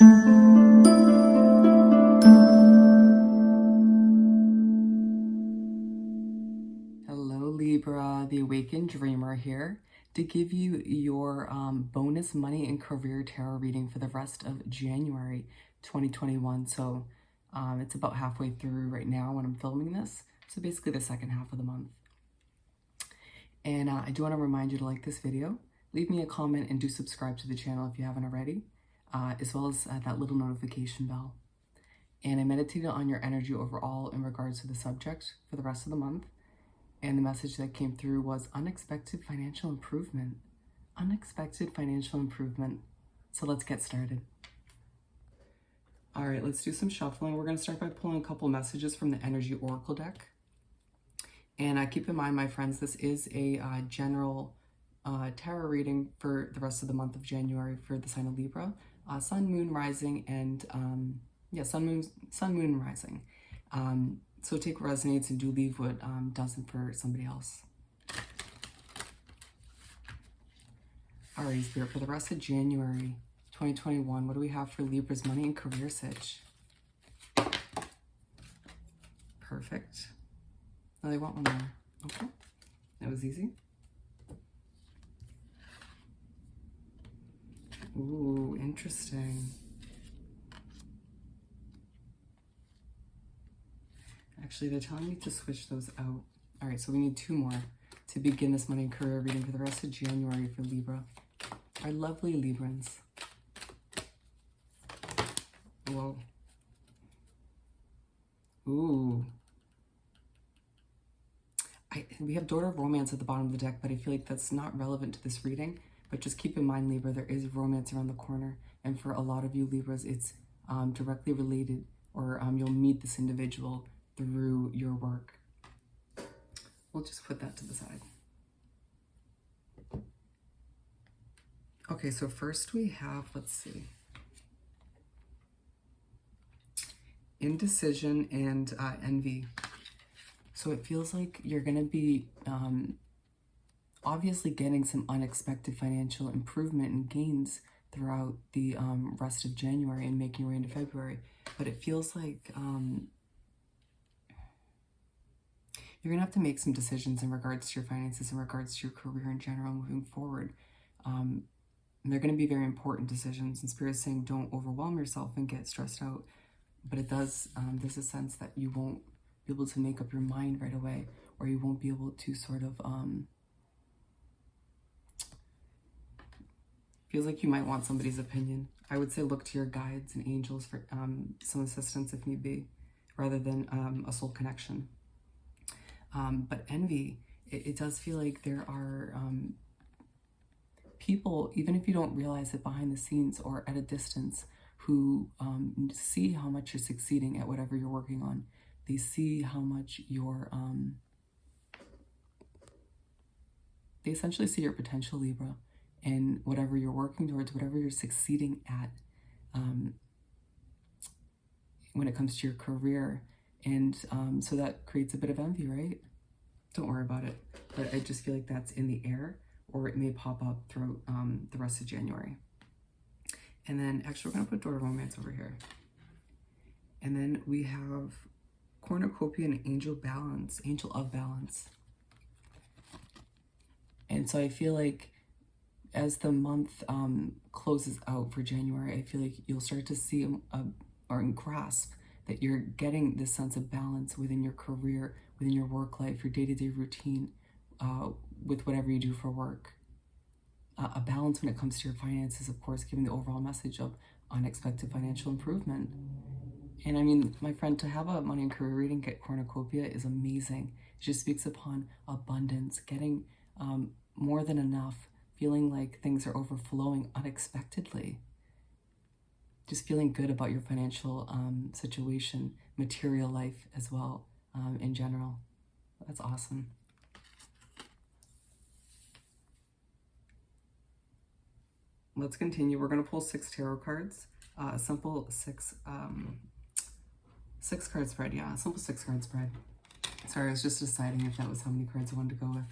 Hello Libra, the Awakened Dreamer here to give you your bonus money and career tarot reading for the rest of January 2021. So it's about halfway through right now when I'm filming this. So basically the second half of the month. And I do want to remind you to like this video, leave me a comment, and do subscribe to the channel if you haven't already, as well as that little notification bell. And I meditated on your energy overall in regards to the subject for the rest of the month. And the message that came through was unexpected financial improvement. Unexpected financial improvement. So let's get started. All right, let's do some shuffling. We're going to start by pulling a couple messages from the Energy Oracle deck. And keep in mind, my friends, this is a general tarot reading for the rest of the month of January for the sign of Libra. Sun, Moon, Rising, and Sun, Moon, Rising. So take what resonates and do leave what doesn't for somebody else. All right, Spirit, for the rest of January 2021, what do we have for Libra's money and career sitch? Perfect. Now they want one more. Okay, that was easy. Ooh, interesting. Actually, they're telling me to switch those out. All right, so we need two more to begin this money and career reading for the rest of January for Libra. Our lovely Librans. Whoa. Ooh. We have Daughter of Romance at the bottom of the deck, but I feel like that's not relevant to this reading. But just keep in mind, Libra, there is romance around the corner. And for a lot of you Libras, it's directly related, or you'll meet this individual through your work. We'll just put that to the side. Okay, so first we have, let's see, indecision and envy. So it feels like you're going to be obviously getting some unexpected financial improvement and gains throughout the rest of January and making your way into February. But it feels like you're going to have to make some decisions in regards to your finances, in regards to your career in general moving forward. And they're going to be very important decisions. And Spirit's saying don't overwhelm yourself and get stressed out. But it does, there's a sense that you won't be able to make up your mind right away, or you won't be able to sort of, feels like you might want somebody's opinion. I would say look to your guides and angels for some assistance if need be, rather than a soul connection. But envy, it does feel like there are people, even if you don't realize it behind the scenes or at a distance, who see how much you're succeeding at whatever you're working on. They see how much you're, they essentially see your potential, Libra, and whatever you're working towards, whatever you're succeeding at when it comes to your career. And so that creates a bit of envy, right? Don't worry about it. But I just feel like that's in the air, or it may pop up throughout the rest of January. And then actually we're going to put Daughter of Romance over here. And then we have Cornucopia and Angel of Balance. And so I feel like as the month closes out for January, I feel like you'll start to see or grasp that you're getting this sense of balance within your career, within your work life, your day-to-day routine, with whatever you do for work. A balance when it comes to your finances, of course, giving the overall message of unexpected financial improvement. And I mean, my friend, to have a money and career reading get Cornucopia is amazing. It just speaks upon abundance, getting more than enough, feeling like things are overflowing unexpectedly. Just feeling good about your financial situation, material life as well, in general. That's awesome. Let's continue. We're going to pull 6 tarot cards. A simple 6 card spread. Yeah, a simple 6 card spread. Sorry, I was just deciding if that was how many cards I wanted to go with.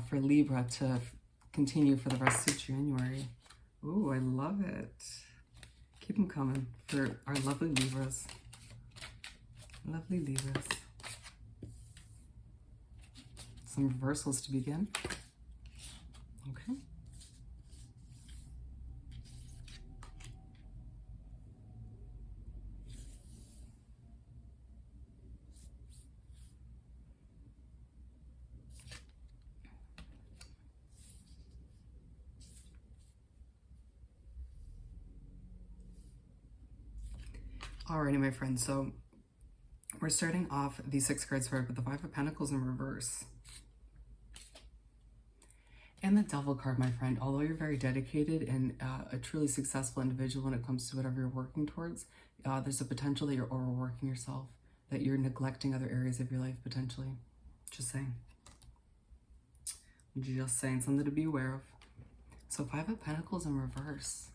For Libra to continue for the rest of January. Ooh, I love it. Keep them coming for our lovely Libras. Lovely Libras. Some reversals to begin. Okay. Alrighty, my friends, so we're starting off the 6 cards spread with the 5 of Pentacles in reverse. And the Devil card, my friend. Although you're very dedicated and a truly successful individual when it comes to whatever you're working towards, there's a potential that you're overworking yourself, that you're neglecting other areas of your life potentially. Just saying. Just saying, something to be aware of. So 5 of Pentacles in reverse.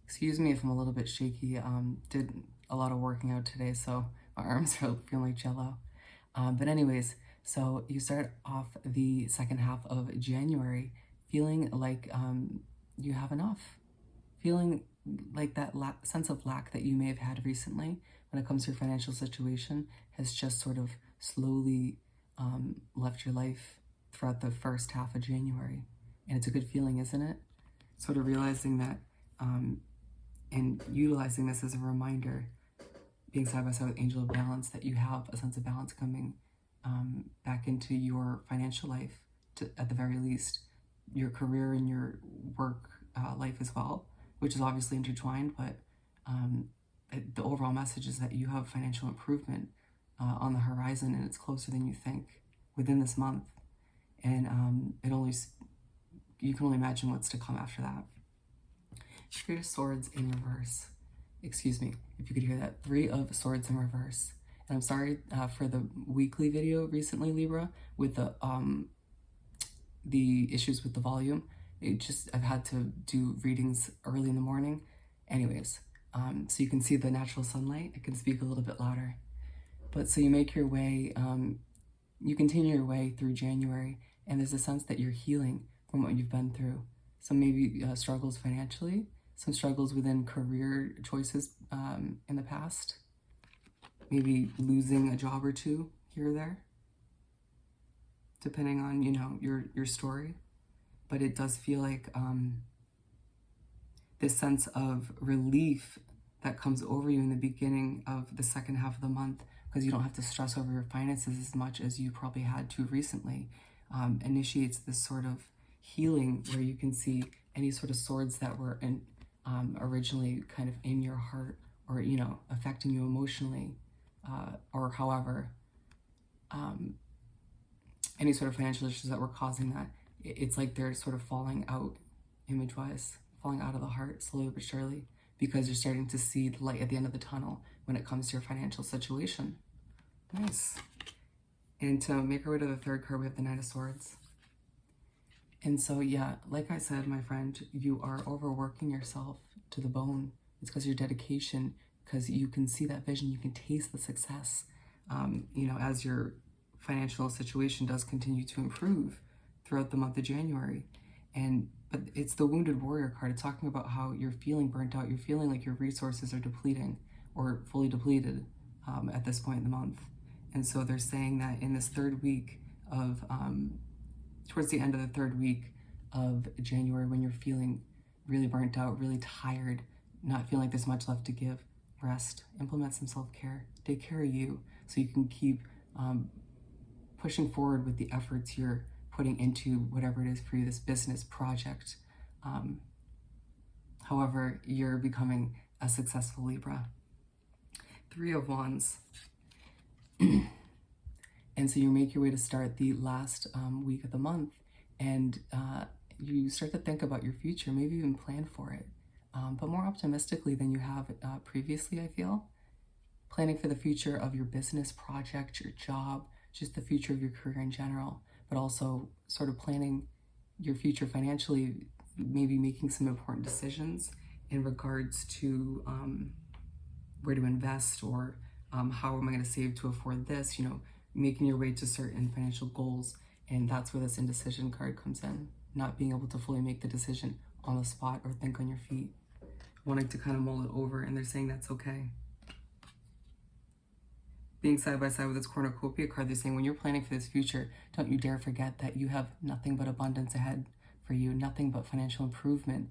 Excuse me if I'm a little bit shaky. Did a lot of working out today, so my arms are feeling like jello. But anyways, so you start off the second half of January feeling like you have enough. Feeling like that sense of lack that you may have had recently when it comes to your financial situation has just sort of slowly left your life throughout the first half of January. And it's a good feeling, isn't it? Sort of realizing that and utilizing this as a reminder, being side by side with Angel of Balance, that you have a sense of balance coming back into your financial life, at the very least, your career and your work life as well, which is obviously intertwined, but the overall message is that you have financial improvement on the horizon, and it's closer than you think within this month. And you can only imagine what's to come after that. 3 of Swords in reverse. Excuse me, if you could hear that. 3 of Swords in reverse. And I'm sorry for the weekly video recently, Libra, with the issues with the volume. I've had to do readings early in the morning. Anyways, so you can see the natural sunlight. I can speak a little bit louder. But so you make your way, you continue your way through January, and there's a sense that you're healing from what you've been through. Some maybe struggles financially, some struggles within career choices in the past, maybe losing a job or two here or there, depending on, your story. But it does feel like this sense of relief that comes over you in the beginning of the second half of the month, because you don't have to stress over your finances as much as you probably had to recently, initiates this sort of healing where you can see any sort of swords that were originally kind of in your heart, or affecting you emotionally, or however, any sort of financial issues that were causing that. It's like they're sort of falling out, image-wise, falling out of the heart slowly but surely, because you're starting to see the light at the end of the tunnel when it comes to your financial situation. Nice. And to make our way to the third card, we have the Knight of Swords. And so, yeah, like I said, my friend, you are overworking yourself to the bone. It's because of your dedication, because you can see that vision, you can taste the success, as your financial situation does continue to improve throughout the month of January. But it's the Wounded Warrior card. It's talking about how you're feeling burnt out. You're feeling like your resources are depleting or fully depleted at this point in the month. And so they're saying that in this third week of towards the end of the third week of January, when you're feeling really burnt out, really tired, not feeling like there's much left to give, rest, implement some self-care, take care of you so you can keep pushing forward with the efforts you're putting into whatever it is for you, this business project. However, you're becoming a successful Libra. 3 of Wands. And so you make your way to start the last week of the month, and you start to think about your future, maybe even plan for it, but more optimistically than you have previously, I feel. Planning for the future of your business project, your job, just the future of your career in general, but also sort of planning your future financially, maybe making some important decisions in regards to where to invest, or how am I going to save to afford this, making your way to certain financial goals. And that's where this indecision card comes in, not being able to fully make the decision on the spot or think on your feet, wanting to kind of mull it over, and they're saying that's okay. Being side by side with this cornucopia card, they're saying when you're planning for this future, don't you dare forget that you have nothing but abundance ahead for you, nothing but financial improvement.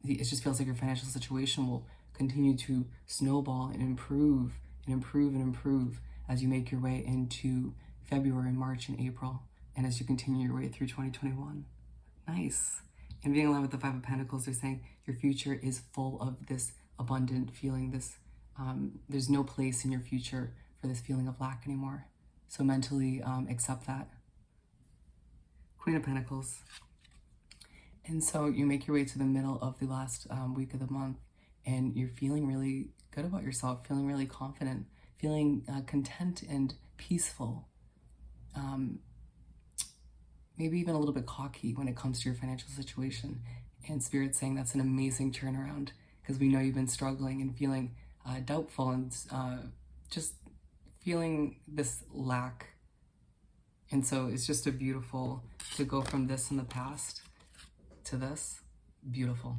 It just feels like your financial situation will continue to snowball and improve and improve and improve as you make your way into February, March, and April, and as you continue your way through 2021. Nice. And being aligned with the Five of Pentacles, they're saying your future is full of this abundant feeling, there's no place in your future for this feeling of lack anymore. So mentally accept that. Queen of Pentacles. And so you make your way to the middle of the last week of the month, and you're feeling really good about yourself, feeling really confident, feeling content and peaceful. Maybe even a little bit cocky when it comes to your financial situation. And Spirit's saying that's an amazing turnaround, because we know you've been struggling and feeling doubtful and just feeling this lack. And so it's just a beautiful to go from this in the past to this. Beautiful,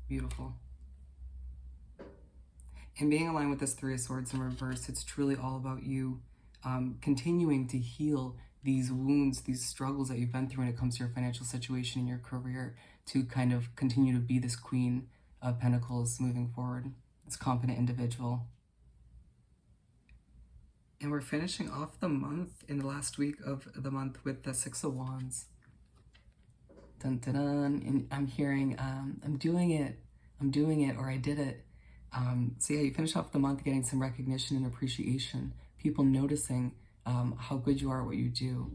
beautiful. And being aligned with this Three of Swords in reverse, it's truly all about you continuing to heal these wounds, these struggles that you've been through when it comes to your financial situation and your career, to kind of continue to be this Queen of Pentacles moving forward, this confident individual. And we're finishing off the month in the last week of the month with the Six of Wands. Dun, dun, dun. And I'm hearing, I'm doing it, or I did it. So yeah, you finish off the month getting some recognition and appreciation, people noticing how good you are at what you do.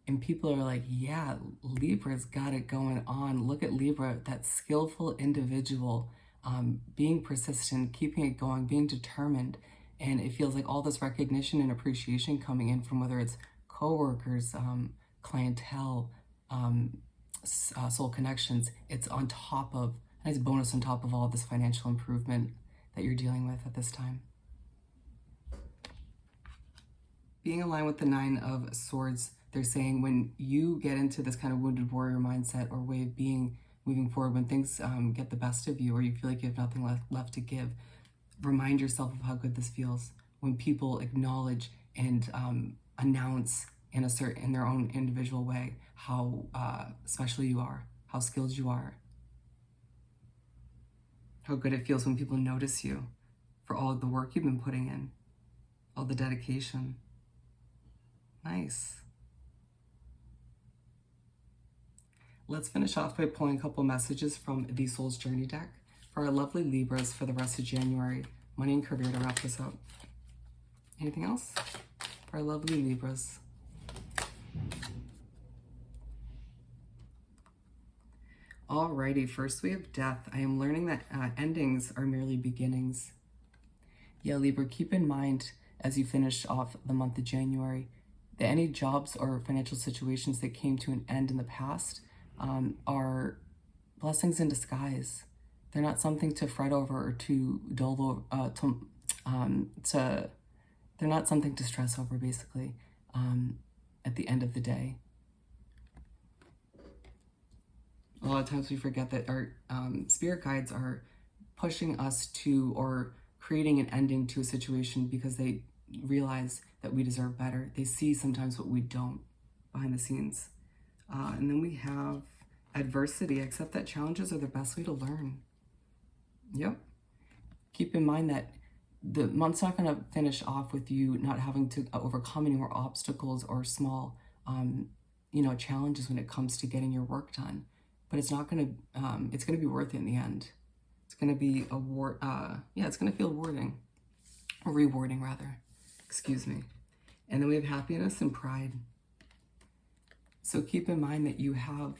And people are like, yeah, Libra's got it going on. Look at Libra, that skillful individual, being persistent, keeping it going, being determined. And it feels like all this recognition and appreciation coming in from whether it's coworkers, clientele, soul connections. It's on top of, a nice bonus on top of all this financial improvement that you're dealing with at this time. Being aligned with the Nine of Swords, they're saying when you get into this kind of wounded warrior mindset or way of being moving forward, when things get the best of you or you feel like you have nothing left to give, remind yourself of how good this feels when people acknowledge and announce in their own individual way how special you are, how skilled you are, how good it feels when people notice you for all of the work you've been putting in, all the dedication. Nice. Let's finish off by pulling a couple messages from the Soul's Journey deck for our lovely Libras for the rest of January. Money and career to wrap this up. Anything else for our lovely Libras? Alrighty, first we have Death. I am learning that endings are merely beginnings. Yeah, Libra, keep in mind as you finish off the month of January that any jobs or financial situations that came to an end in the past are blessings in disguise. They're not something to fret over or to dull over, they're not something to stress over, basically, at the end of the day. A lot of times we forget that our spirit guides are pushing us to or creating an ending to a situation because they realize that we deserve better. They see sometimes what we don't behind the scenes. And then we have adversity. Accept that challenges are the best way to learn. Yep. Keep in mind that the month's not going to finish off with you not having to overcome any more obstacles or small, challenges when it comes to getting your work done. But it's not going to, it's going to be worth it in the end. It's going to be it's going to feel rewarding rather. Excuse me. And then we have happiness and pride. So keep in mind that you have,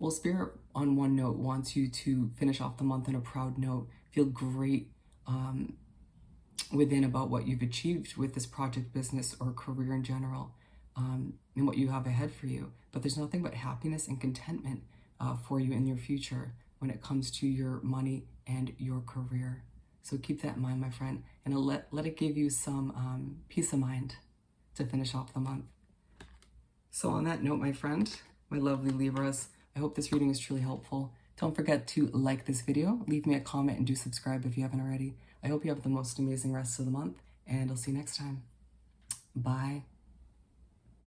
Spirit on one note wants you to finish off the month on a proud note, feel great within about what you've achieved with this project, business, or career in general, and what you have ahead for you. But there's nothing but happiness and contentment for you in your future when it comes to your money and your career. So keep that in mind, my friend, and let it give you some peace of mind to finish off the month. So on that note, my friend, my lovely Libras. I hope this reading was truly helpful. Don't forget to like this video, leave me a comment, and do subscribe if you haven't already. I hope you have the most amazing rest of the month, and I'll see you next time. Bye.